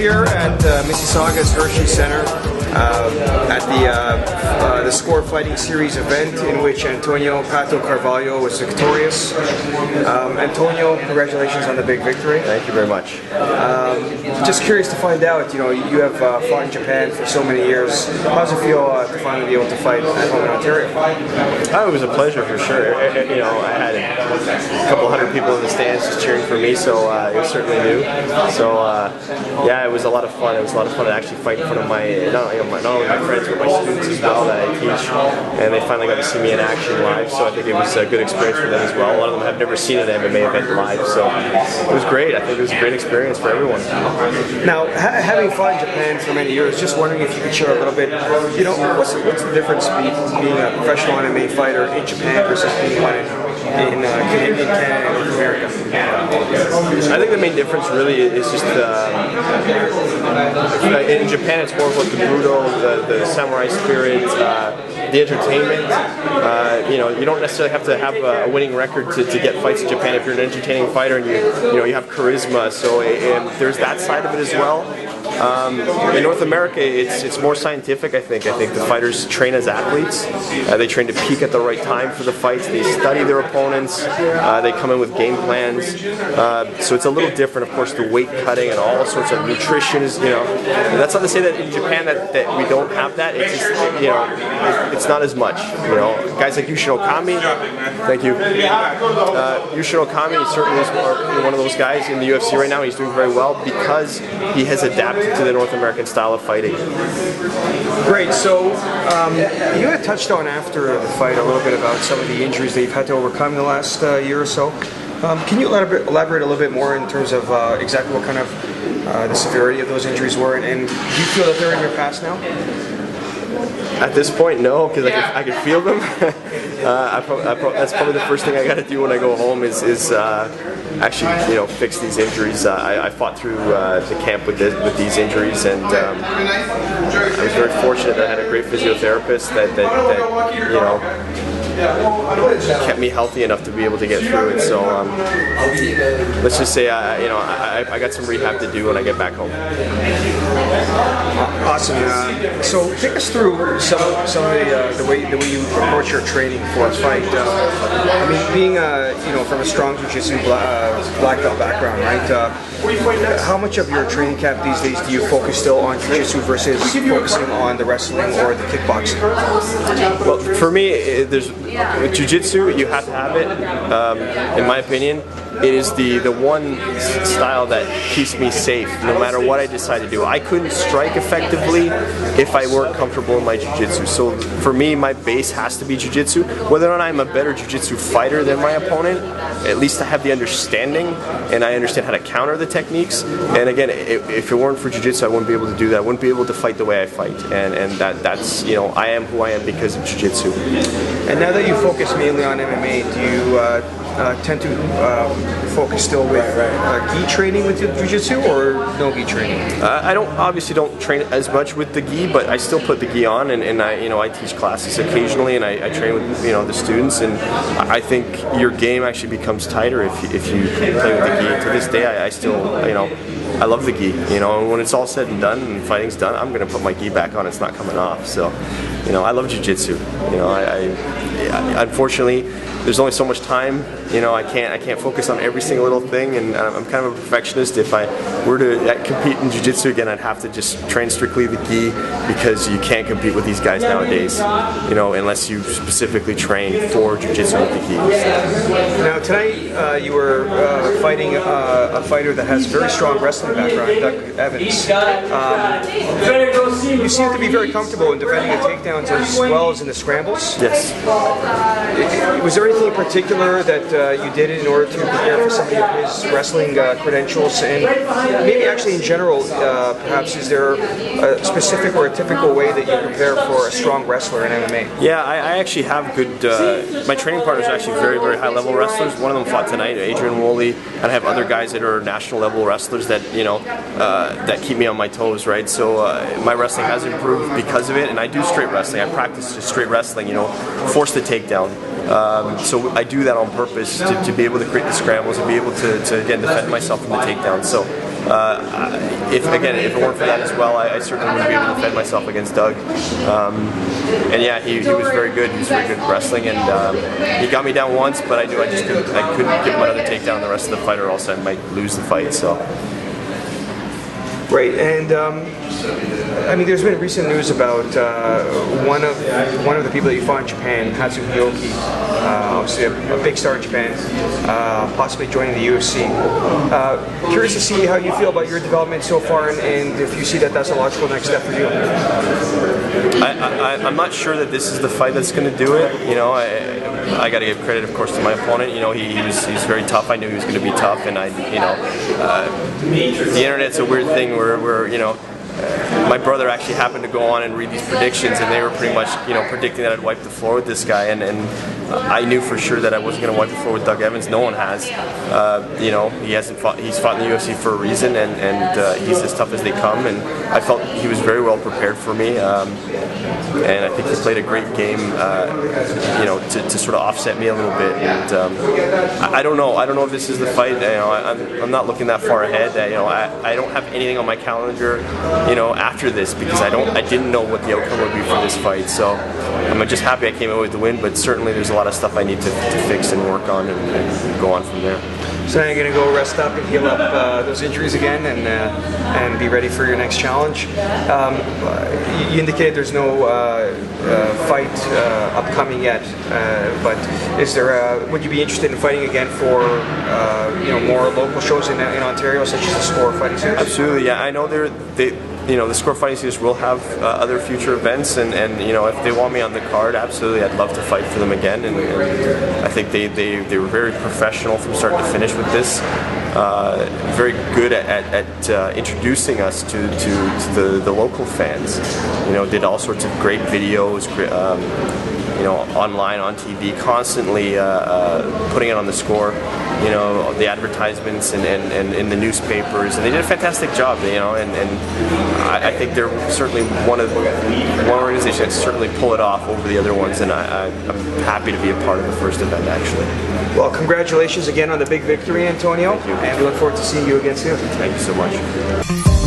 here at Mississauga's Hershey Center at the Score Fighting Series event in which Antonio "Pato" Carvalho was victorious. Antonio, congratulations on the big victory. Thank you very much. Just curious to find out, you have fought in Japan for so many years. How does it feel to finally be able to fight at home in Ontario? Oh, it was a pleasure for sure. I had a couple hundred people in the stands just cheering for me, so it was certainly new. So yeah, it was a lot of fun. It was a lot of fun to actually fight in front of not only my friends but my students as well that I teach, and they finally got to see me in action live. So I think it was a good experience for them as well. A lot of them have never seen an MMA event live, so it was great. I think it was a great experience for everyone. Now, having fought in Japan for many years, just wondering if you could share a little bit. What's the difference being a professional MMA fighter in Japan versus being one in Canada and North America? I think the main difference really is just in Japan it's more of like the budo, the samurai spirit, the entertainment. You don't necessarily have to have a winning record to get fights in Japan if you're an entertaining fighter and you have charisma. So there's that side of it as well. In North America, it's more scientific. I think the fighters train as athletes. They train to peak at the right time for the fights. They study their opponents. They come in with game plans. So it's a little different. Of course, the weight cutting and all sorts of nutrition is. That's not to say that in Japan that we don't have that. It's just it's not as much. Guys like Yushin Okami. Thank you. Yushin Okami certainly is one of those guys in the UFC right now. He's doing very well because he has adapted to the North American style of fighting. Great. So you had touched on after the fight a little bit about some of the injuries that you've had to overcome in the last year or so. Can you elaborate a little bit more in terms of exactly what kind of the severity of those injuries were, and do you feel that they're in your past now? At this point, no, because I can feel them. That's probably the first thing I got to do when I go home is actually fix these injuries. I fought through the camp with these injuries, and I was very fortunate that I had a great physiotherapist that kept me healthy enough to be able to get through it. So let's just say I got some rehab to do when I get back home. Awesome. So take us through some of the way you approach your training for a fight. I mean, being from a strong jiu-jitsu black belt background, right? How much of your training camp these days do you focus still on jiu-jitsu versus focusing on the wrestling or the kickboxing? Well, for me, with jiu-jitsu, you have to have it. In my opinion, it is the one style that keeps me safe no matter what I decide to do. I couldn't strike effectively if I weren't comfortable in my jiu-jitsu. So for me, my base has to be jiu-jitsu. Whether or not I'm a better jiu-jitsu fighter than my opponent, at least I have the understanding and I understand how to counter the techniques. And again, if it weren't for jiu-jitsu, I wouldn't be able to do that. I wouldn't be able to fight the way I fight. And that's I am who I am because of jiu-jitsu. And now that you focus mainly on MMA, do you tend to focus still with gi training with your jiu-jitsu or no gi training? I obviously don't train as much with the gi, but I still put the gi on, and I teach classes occasionally, and I train with the students, and I think your game actually becomes tighter if you play with the gi. To this day, I still I love the gi. And when it's all said and done and fighting's done, I'm going to put my gi back on. It's not coming off. So, I love jiu-jitsu. I unfortunately, there's only so much time. I can't focus on every single little thing, and I'm kind of a perfectionist. If I were to compete in jiu-jitsu again, I'd have to just train strictly the gi because you can't compete with these guys nowadays. Unless you specifically train for jiu-jitsu with the gi. Now tonight you were fighting a fighter that has very strong wrestling background, David Abbou. You seem to be very comfortable in defending the takedowns as well as in the scrambles. Yes. Was there anything in particular that you did in order to prepare for somebody of his wrestling credentials, and maybe actually in general, perhaps is there a specific or a typical way that you prepare for a strong wrestler in MMA? Yeah, I actually have good, my training partners are actually very, very high level wrestlers. One of them fought tonight, Adrian Woolley, and I have other guys that are national level wrestlers that, that keep me on my toes, right? So my wrestling has improved because of it, and I do straight wrestling. I practice just straight wrestling, force the takedown. So I do that on purpose to be able to create the scrambles and be able to again defend myself from the takedown. So if it weren't for that as well, I certainly wouldn't be able to defend myself against Doug. And yeah, he was very good. He was very good at wrestling, and he got me down once, but I just couldn't give him another takedown in the rest of the fight, or else I might lose the fight. So. Right, and I mean, there's been recent news about one of the people that you fought in Japan, Hatsu Hyoki, obviously a big star in Japan, possibly joining the UFC. Curious to see how you feel about your development so far, and if you see that that's a logical next step for you. I'm not sure that this is the fight that's going to do it. You know, I got to give credit, of course, to my opponent. You know, he's very tough. I knew he was going to be tough, and the internet's a weird thing where you know. My brother actually happened to go on and read these predictions, and they were pretty much, you know, predicting that I'd wipe the floor with this guy, and I knew for sure that I wasn't going to wipe the floor with Doug Evans. No one has. You know, he's fought in the UFC for a reason, and he's as tough as they come, and I felt he was very well prepared for me, and I think he played a great game, you know, to sort of offset me a little bit, and I don't know if this is the fight. You know, I'm not looking that far ahead. You know, I don't have anything on my calendar, you know, after this, because I didn't know what the outcome would be for this fight. So I'm just happy I came out with the win, but certainly there's a lot of stuff I need to fix and work on and go on from there. So now you're going to go rest up and heal up those injuries again, and be ready for your next challenge. You indicated there's no fight upcoming yet, but is there? Would you be interested in fighting again for you know, more local shows in Ontario, such as the Score Fighting Series? Absolutely, yeah. I know you know, the Score Fighting Series will have other future events, and you know, if they want me on the card, absolutely, I'd love to fight for them again. And I think they were very professional from start to finish with this. Very good at introducing us to the local fans. You know, did all sorts of great videos, you know, online, on TV, constantly putting it on the Score. You know, the advertisements and in the newspapers, and they did a fantastic job. You know, and I think they're certainly one organization that certainly pull it off over the other ones, and I'm happy to be a part of the first event, actually. Well, congratulations again on the big victory, Antonio, and we look forward to seeing you again soon. Thank you so much.